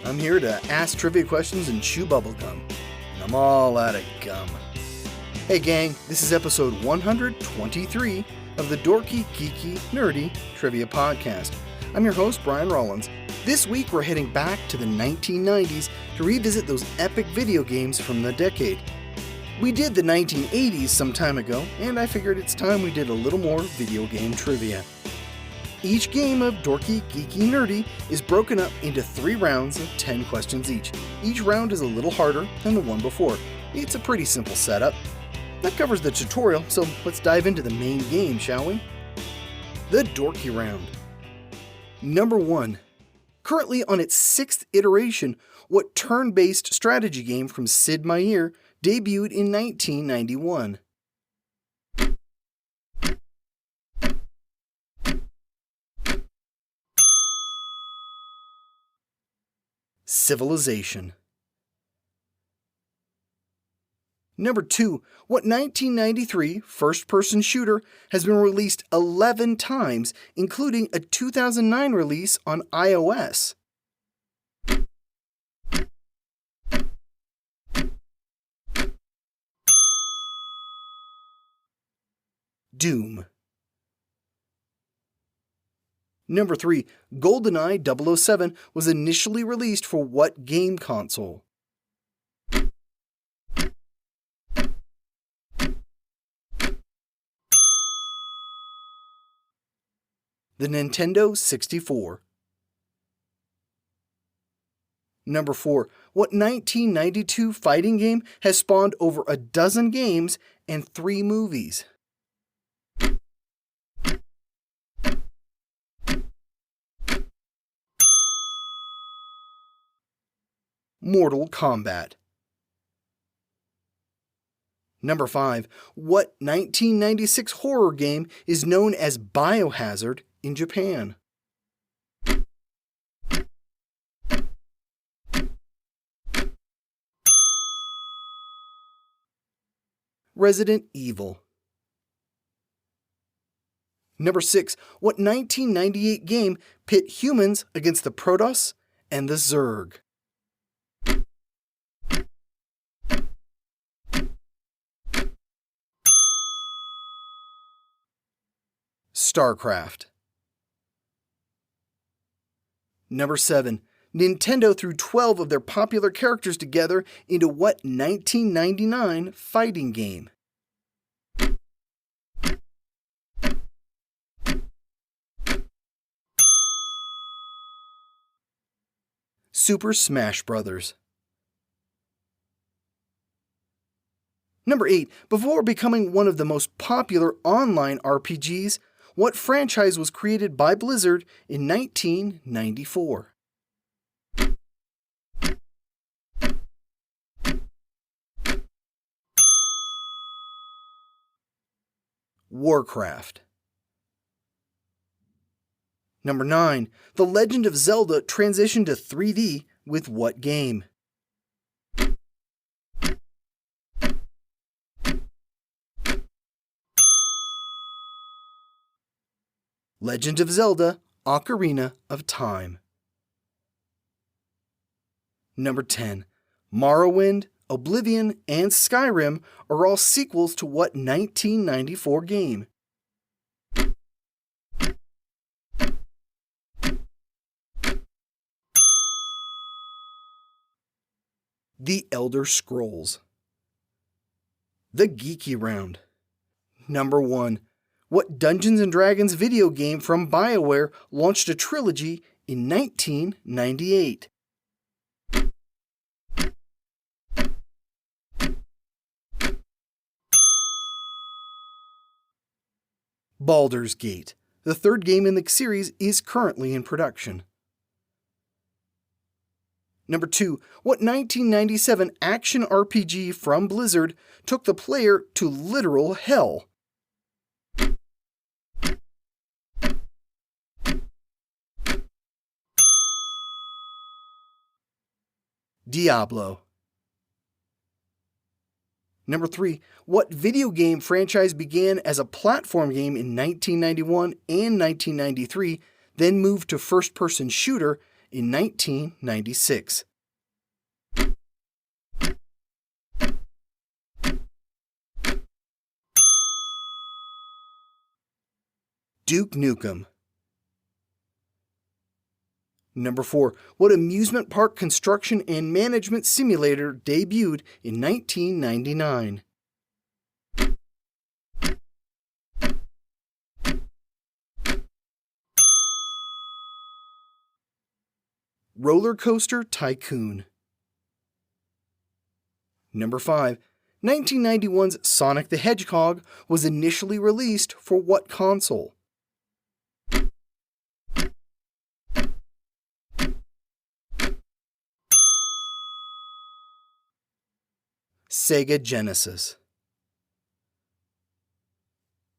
I'm here to ask trivia questions and chew bubblegum, and I'm all out of gum. Hey gang, this is episode 123 of the Dorky, Geeky, Nerdy Trivia Podcast. I'm your host, Brian Rollins. This week we're heading back to the 1990s to revisit those epic video games from the decade. We did the 1980s some time ago, and I figured it's time we did a little more video game trivia. Each game of Dorky, Geeky, Nerdy is broken up into 3 rounds of 10 questions each. Each round is a little harder than the one before. It's a pretty simple setup. That covers the tutorial, so let's dive into the main game, shall we? The Dorky Round. Number 1. Currently on its 6th iteration, what turn-based strategy game from Sid Meier debuted in 1991? Civilization. Number 2. What 1993 first-person shooter has been released 11 times, including a 2009 release on iOS? Doom. Number 3. GoldenEye 007 was initially released for what game console? The Nintendo 64. Number 4. What 1992 fighting game has spawned over a dozen games and 3 movies? Mortal Kombat. Number 5. What 1996 horror game is known as Biohazard in Japan? Resident Evil. Number 6. What 1998 game pit humans against the Protoss and the Zerg? StarCraft. Number 7. Nintendo threw 12 of their popular characters together into what 1999 fighting game? Super Smash Bros. Number 8. Before becoming one of the most popular online RPGs, what franchise was created by Blizzard in 1994? Warcraft. Number 9. The Legend of Zelda transitioned to 3D with what game? Legend of Zelda: Ocarina of Time. Number 10. Morrowind, Oblivion, and Skyrim are all sequels to what 1994 game? The Elder Scrolls. The Geeky Round. Number 1. What Dungeons & Dragons video game from BioWare launched a trilogy in 1998? Baldur's Gate. The 3rd game in the series is currently in production. Number 2. What 1997 action RPG from Blizzard took the player to literal hell? Diablo. Number 3, what video game franchise began as a platform game in 1991 and 1993, then moved to first-person shooter in 1996? Duke Nukem. Number 4, what amusement park construction and management simulator debuted in 1999? Roller Coaster Tycoon. Number 5, 1991's Sonic the Hedgehog was initially released for what console? Sega Genesis.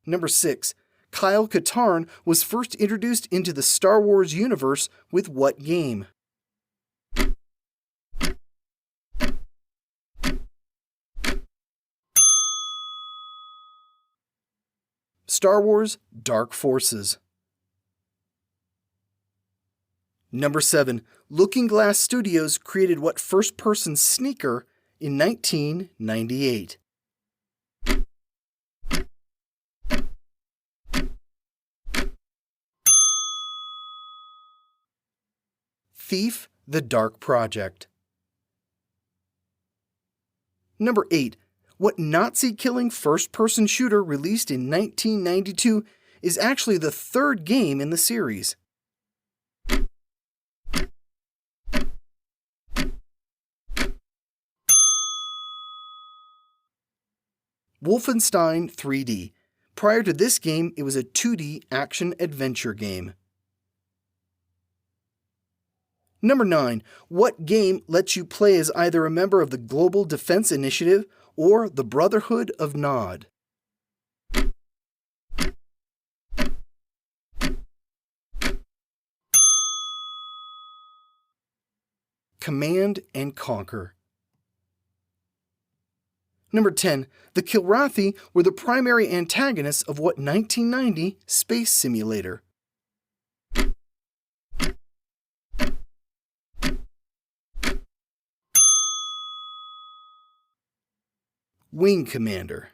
Number 6, Kyle Katarn was first introduced into the Star Wars universe with what game? Star Wars Dark Forces. Number 7, Looking Glass Studios created what first-person sneaker in 1998? Thief: The Dark Project. Number 8, what Nazi-killing first-person shooter released in 1992 is actually the third game in the series? Wolfenstein 3D. Prior to this game, it was a 2D action-adventure game. Number 9. What game lets you play as either a member of the Global Defense Initiative or the Brotherhood of Nod? Command and Conquer. Number 10. The Kilrathi were the primary antagonists of what 1990 space simulator? Wing Commander.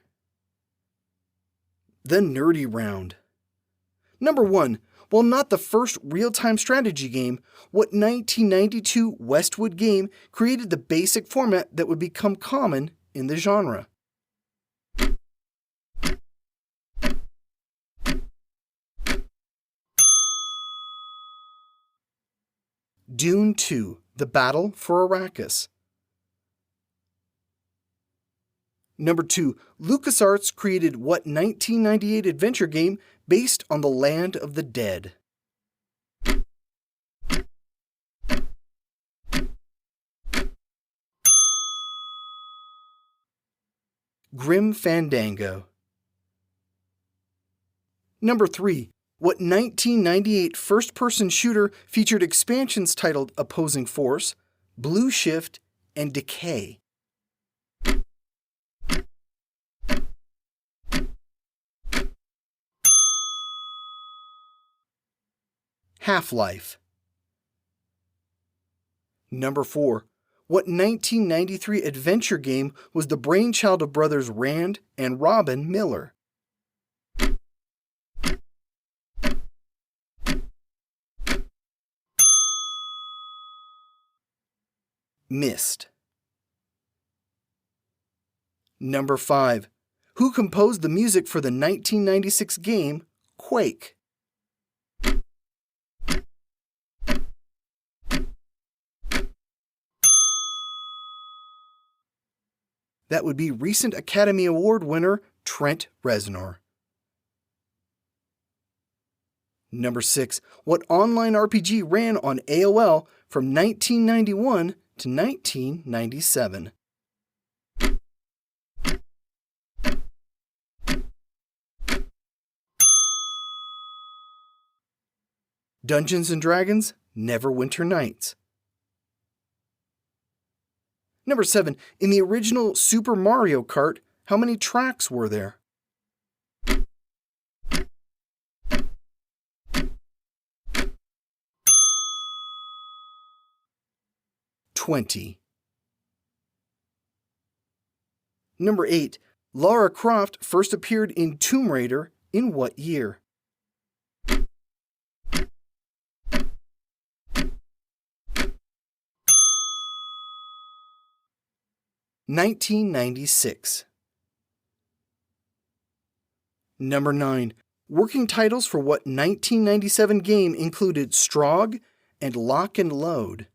The Nerdy Round. Number 1. While not the first real-time strategy game, what 1992 Westwood game created the basic format that would become common in the genre? Dune 2: The Battle for Arrakis. Number 2. LucasArts created what 1998 adventure game based on the Land of the Dead? Grim Fandango. Number 3. What 1998 first-person shooter featured expansions titled Opposing Force, Blue Shift, and Decay? Half-Life. Number 4. What 1993 adventure game was the brainchild of brothers Rand and Robin Miller? Myst. Number 5. Who composed the music for the 1996 game Quake? That would be recent Academy Award winner Trent Reznor. Number 6. What online RPG ran on AOL from 1991 to 1997? Dungeons & Dragons: Neverwinter Nights. Number 7. In the original Super Mario Kart, how many tracks were there? 20. Number 8. Lara Croft first appeared in Tomb Raider in what year? 1996. Number 9. Working titles for what 1997 game included Strogg and Lock and Load?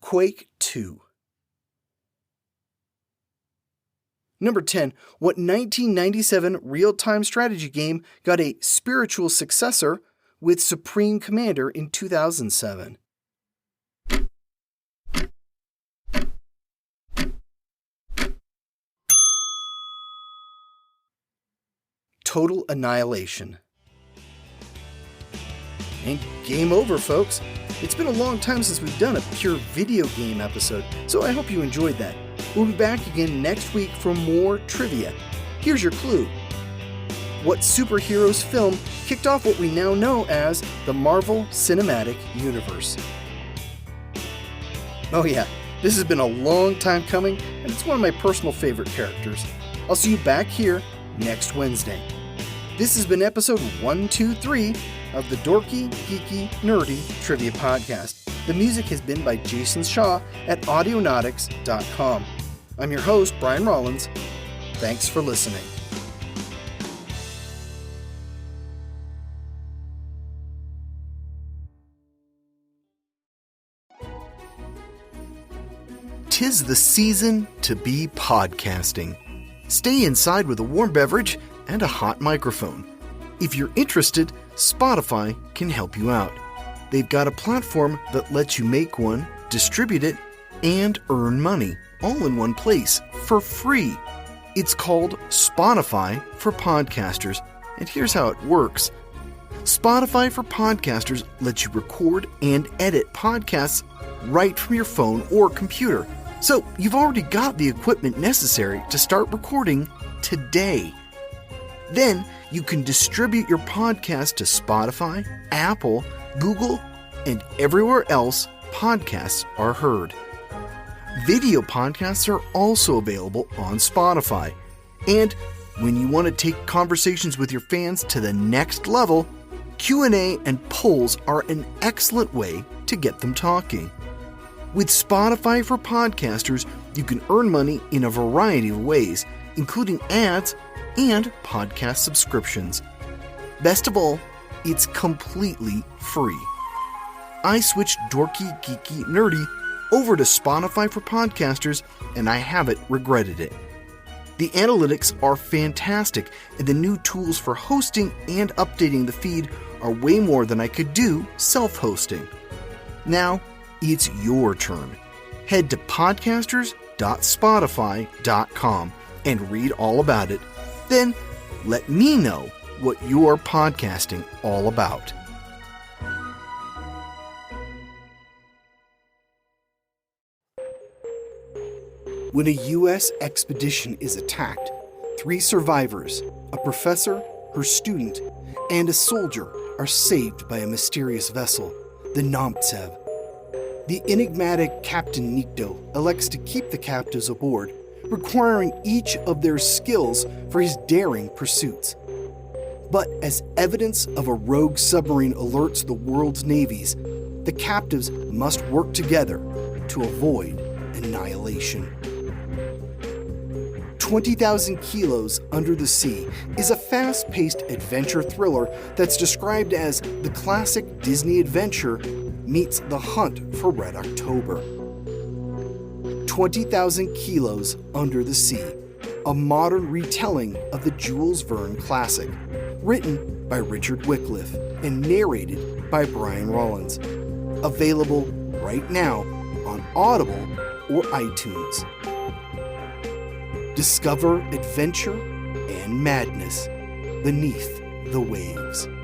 Quake 2. Number 10. What 1997 real-time strategy game got a spiritual successor with Supreme Commander in 2007? Total Annihilation. And game over, folks. It's been a long time since we've done a pure video game episode, so I hope you enjoyed that. We'll be back again next week for more trivia. Here's your clue. What superheroes film kicked off what we now know as the Marvel Cinematic Universe? Oh yeah, this has been a long time coming, and it's one of my personal favorite characters. I'll see you back here next Wednesday. This has been episode 123 of the Dorky, Geeky, Nerdy Trivia Podcast. The music has been by Jason Shaw at Audionautics.com. I'm your host, Brian Rollins. Thanks for listening. Tis the season to be podcasting. Stay inside with a warm beverage and a hot microphone. If you're interested, Spotify can help you out. They've got a platform that lets you make one, distribute it, and earn money, all in one place, for free. It's called Spotify for Podcasters, and here's how it works. Spotify for Podcasters lets you record and edit podcasts right from your phone or computer. So you've already got the equipment necessary to start recording today. Then you can distribute your podcast to Spotify, Apple, Google, and everywhere else podcasts are heard. Video podcasts are also available on Spotify. And when you want to take conversations with your fans to the next level, Q&A and polls are an excellent way to get them talking. With Spotify for Podcasters, you can earn money in a variety of ways, including ads and podcast subscriptions. Best of all, it's completely free. I switched Dorky, Geeky, Nerdy over to Spotify for Podcasters, and I haven't regretted it. The analytics are fantastic, and the new tools for hosting and updating the feed are way more than I could do self-hosting. Now, it's your turn. Head to podcasters.spotify.com and read all about it. Then, let me know what you're podcasting all about. When a U.S. expedition is attacked, 3 survivors, a professor, her student, and a soldier are saved by a mysterious vessel, the Nomtsev. The enigmatic Captain Nikto elects to keep the captives aboard, requiring each of their skills for his daring pursuits. But as evidence of a rogue submarine alerts the world's navies, the captives must work together to avoid annihilation. 20,000 Kilos Under the Sea is a fast-paced adventure thriller that's described as the classic Disney adventure meets The Hunt for Red October. 20,000 Kilos Under the Sea, a modern retelling of the Jules Verne classic, written by Richard Wycliffe and narrated by Brian Rollins. Available right now on Audible or iTunes. Discover adventure and madness beneath the waves.